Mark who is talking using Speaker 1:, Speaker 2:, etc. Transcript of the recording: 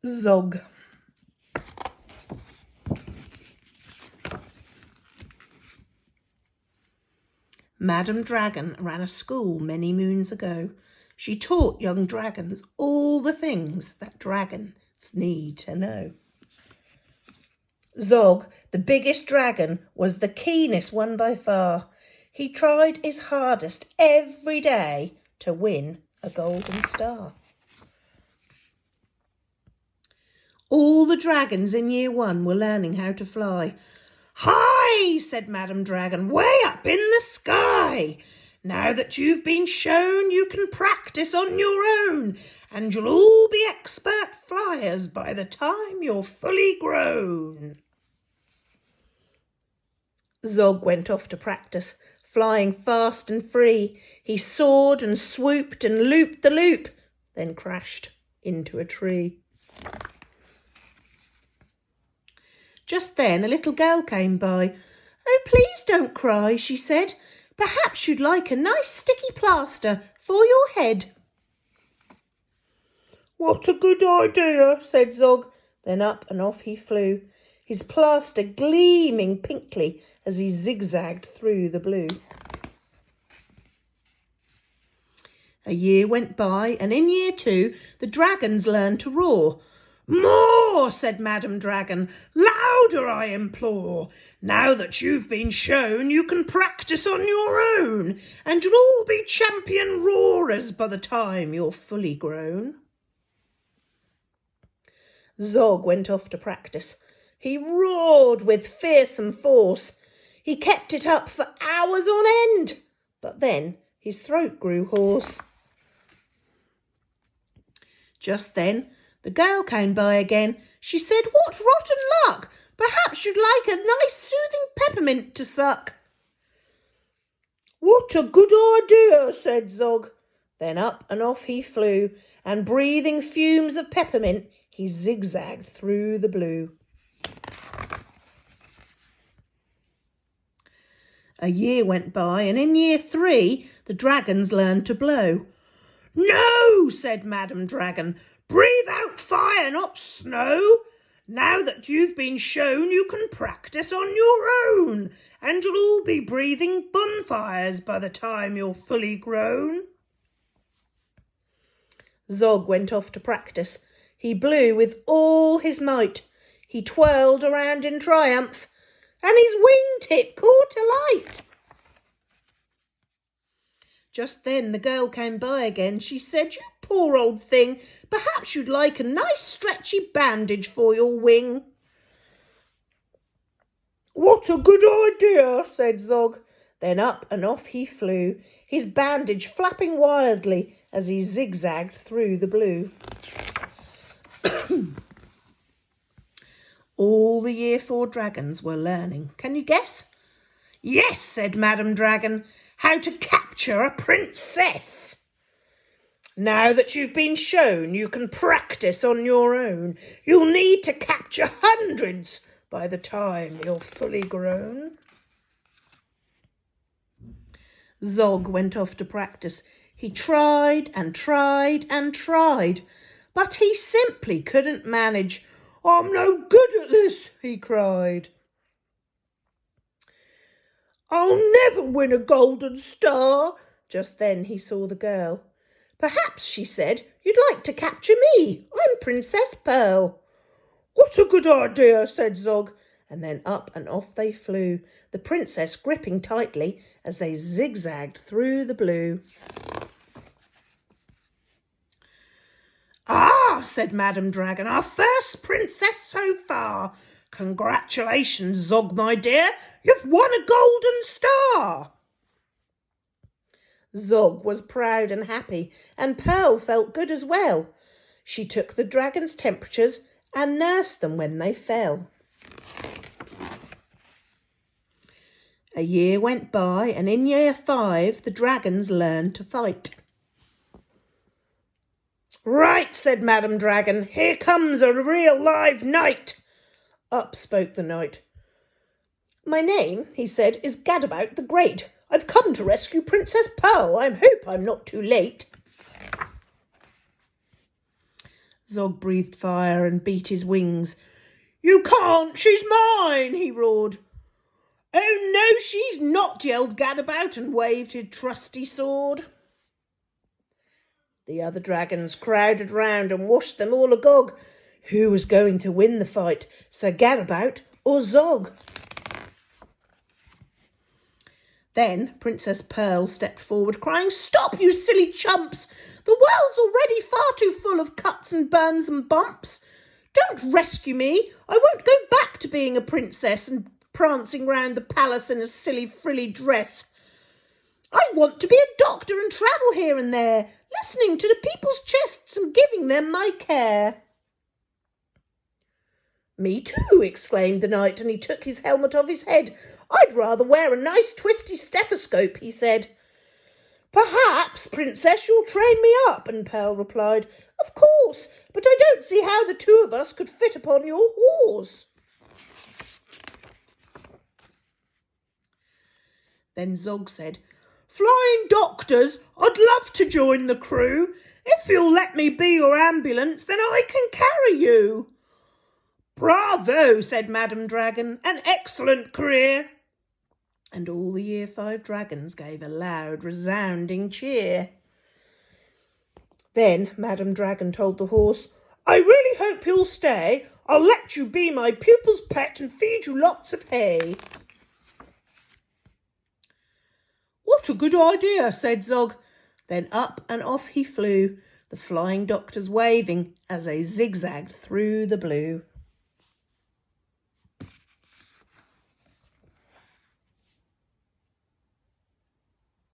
Speaker 1: Zog. Madam Dragon ran a school many moons ago. She taught young dragons all the things that dragons need to know. Zog, the biggest dragon, was the keenest one by far. He tried his hardest every day to win a golden star. All the dragons in year 1 were learning how to fly. "Hi," said Madam Dragon, "way up in the sky. Now that you've been shown, you can practice on your own, and you'll all be expert flyers by the time you're fully grown." Zog went off to practice, flying fast and free. He soared and swooped and looped the loop, then crashed into a tree. Just then a little girl came by. "Oh, please don't cry," she said. "Perhaps you'd like a nice sticky plaster for your head." "What a good idea," said Zog. Then up and off he flew, his plaster gleaming pinkly as he zigzagged through the blue. A year went by, and in year 2 the dragons learned to roar. "More," said Madam Dragon, "louder I implore. Now that you've been shown, you can practice on your own, and you'll all be champion roarers by the time you're fully grown." Zog went off to practice. He roared with fearsome force. He kept it up for hours on end, but then his throat grew hoarse. Just then the girl came by again. She said, "What rotten luck! Perhaps you'd like a nice soothing peppermint to suck." "What a good idea," said Zog. Then up and off he flew, and breathing fumes of peppermint, he zigzagged through the blue. A year went by, and in year 3 the dragons learned to blow. "No," said Madam Dragon, "breathe out fire, not snow. Now that you've been shown, you can practice on your own, and you'll all be breathing bonfires by the time you're fully grown." Zog went off to practice. He blew with all his might. He twirled around in triumph, and his wingtip caught alight. Just then the girl came by again. She said, "You poor old thing, perhaps you'd like a nice stretchy bandage for your wing." "What a good idea," said Zog. Then up and off he flew, his bandage flapping wildly as he zigzagged through the blue. All the year 4 dragons were learning. Can you guess? "Yes," said Madam Dragon, "how to capture a princess. Now that you've been shown, you can practice on your own. You'll need to capture hundreds by the time you're fully grown." Zog went off to practice. He tried and tried and tried, but he simply couldn't manage. "I'm no good at this," he cried. "I'll never win a golden star." Just then he saw the girl. "Perhaps," she said, "you'd like to capture me. I'm Princess Pearl." "What a good idea," said Zog. And then up and off they flew, the princess gripping tightly as they zigzagged through the blue. "Ah," said Madam Dragon, "our first princess so far. Congratulations, Zog, my dear. You've won a golden star." Zog was proud and happy, and Pearl felt good as well. She took the dragon's temperatures and nursed them when they fell. A year went by, and in year 5 the dragons learned to fight. "Right," said Madam Dragon, "here comes a real live knight." Up spoke the knight. "My name," he said, "is Gadabout the Great. I've come to rescue Princess Pearl. I hope I'm not too late." Zog breathed fire and beat his wings. "You can't, she's mine," he roared. "Oh no, she's not," yelled Gadabout and waved his trusty sword. The other dragons crowded round and washed them all agog. Who was going to win the fight, Sir Gadabout or Zog? Then Princess Pearl stepped forward, crying, "Stop, you silly chumps! The world's already far too full of cuts and burns and bumps. Don't rescue me. I won't go back to being a princess and prancing round the palace in a silly frilly dress. I want to be a doctor and travel here and there, listening to the people's chests and giving them my care." "Me too," exclaimed the knight, and he took his helmet off his head. "I'd rather wear a nice twisty stethoscope," he said. "Perhaps, Princess, you'll train me up," and Pearl replied, "Of course, but I don't see how the two of us could fit upon your horse." Then Zog said, "Flying doctors, I'd love to join the crew. If you'll let me be your ambulance, then I can carry you." "Bravo," said Madam Dragon, "an excellent career." And all the Year 5 dragons gave a loud, resounding cheer. Then Madam Dragon told the horse, "I really hope you'll stay. I'll let you be my pupil's pet and feed you lots of hay." "What a good idea," said Zog. Then up and off he flew, the flying doctors waving as they zigzagged through the blue.